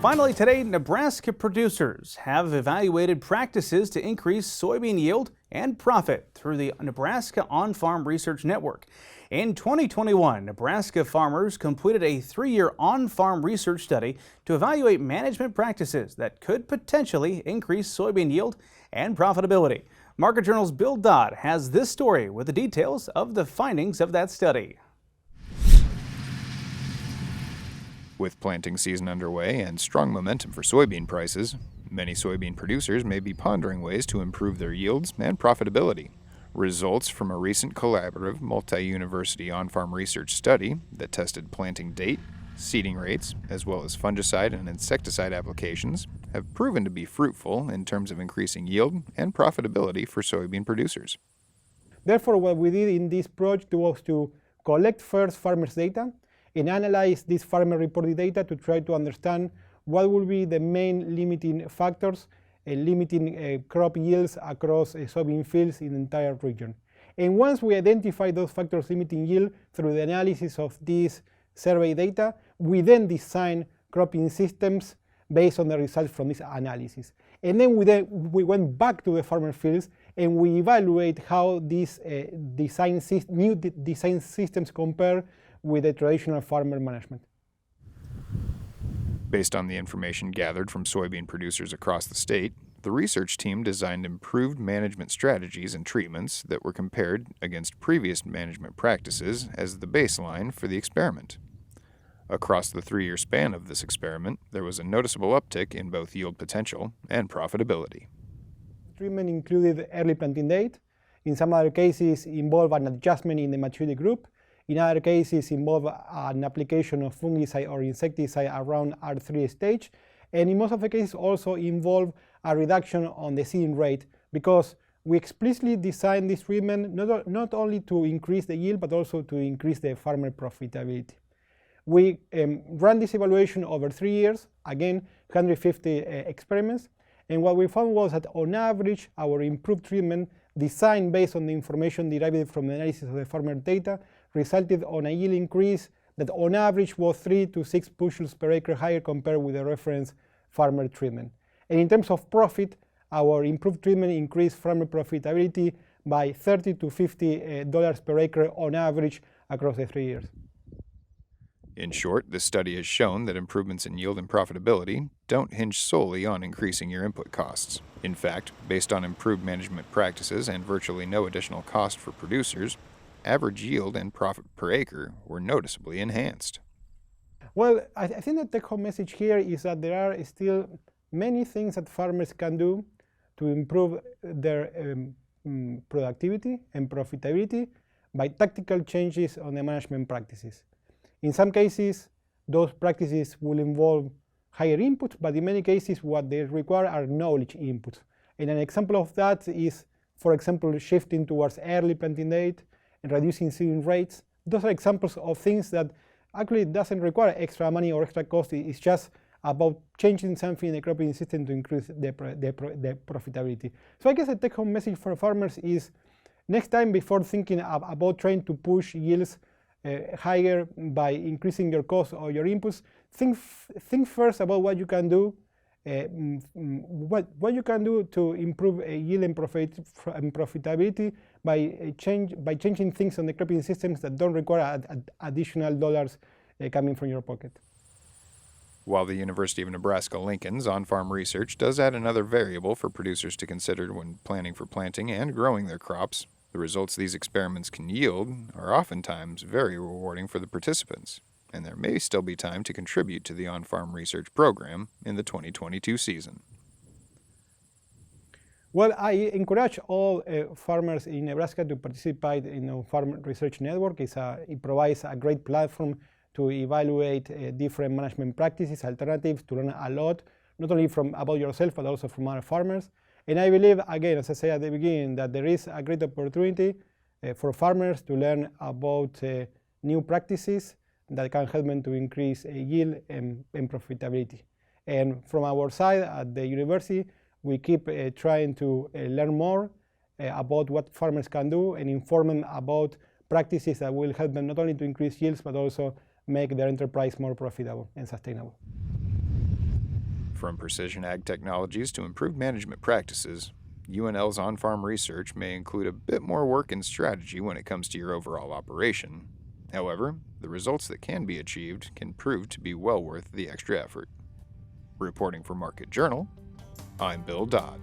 Finally today, Nebraska producers have evaluated practices to increase soybean yield and profit through the Nebraska On-Farm Research Network. In 2021, Nebraska farmers completed a 3-year on-farm research study to evaluate management practices that could potentially increase soybean yield and profitability. Market Journal's Bill Dodd has this story with the details of the findings of that study. With planting season underway and strong momentum for soybean prices, many soybean producers may be pondering ways to improve their yields and profitability. Results from a recent collaborative multi-university on-farm research study that tested planting date, seeding rates, as well as fungicide and insecticide applications have proven to be fruitful in terms of increasing yield and profitability for soybean producers. Therefore, what we did in this project was to collect first farmers' data and analyze this farmer-reported data to try to understand what will be the main limiting factors limiting crop yields across soybean fields in the entire region. And once we identify those factors limiting yield through the analysis of this survey data, we then design cropping systems based on the results from this analysis. And then we went back to the farmer fields and we evaluate how these new design systems compare with the traditional farmer management. Based on the information gathered from soybean producers across the state, the research team designed improved management strategies and treatments that were compared against previous management practices as the baseline for the experiment. Across the 3-year span of this experiment, there was a noticeable uptick in both yield potential and profitability. Treatment included early planting date. In some other cases, involved an adjustment in the maturity group. In other cases, involve an application of fungicide or insecticide around R3 stage. And in most of the cases also involve a reduction on the seeding rate, because we explicitly designed this treatment not only to increase the yield, but also to increase the farmer profitability. We ran this evaluation over 3 years, again, 150 experiments. And what we found was that on average, our improved treatment designed based on the information derived from the analysis of the farmer data resulted on a yield increase that on average was 3 to 6 bushels per acre higher compared with the reference farmer treatment. And in terms of profit, our improved treatment increased farmer profitability by $30 to $50 per acre on average across the 3 years. In short, this study has shown that improvements in yield and profitability don't hinge solely on increasing your input costs. In fact, based on improved management practices and virtually no additional cost for producers, average yield and profit per acre were noticeably enhanced. Well, I think the take-home message here is that there are still many things that farmers can do to improve their productivity and profitability by tactical changes on the management practices. In some cases, those practices will involve higher inputs, but in many cases what they require are knowledge inputs. And an example of that is, for example, shifting towards early planting date and reducing seeding rates. Those are examples of things that actually doesn't require extra money or extra cost. It's just about changing something in the cropping system to increase the profitability. So I guess the take-home message for farmers is, next time before thinking about trying to push yields higher by increasing your costs or your inputs, think first about what you can do, what you can do to improve yield and profitability by changing things on the cropping systems that don't require additional dollars coming from your pocket. While the University of Nebraska-Lincoln's on-farm research does add another variable for producers to consider when planning for planting and growing their crops, the results these experiments can yield are oftentimes very rewarding for the participants, and there may still be time to contribute to the on-farm research program in the 2022 season. Well, I encourage all farmers in Nebraska to participate in the Farm Research Network. It provides a great platform to evaluate different management practices, alternatives, to learn a lot, not only about yourself, but also from other farmers. And I believe, again, as I said at the beginning, that there is a great opportunity for farmers to learn about new practices that can help them to increase yield and profitability. And from our side at the university, we keep trying to learn more about what farmers can do and inform them about practices that will help them not only to increase yields, but also make their enterprise more profitable and sustainable. From precision ag technologies to improved management practices, UNL's on-farm research may include a bit more work and strategy when it comes to your overall operation. However, the results that can be achieved can prove to be well worth the extra effort. Reporting for Market Journal, I'm Bill Dodd.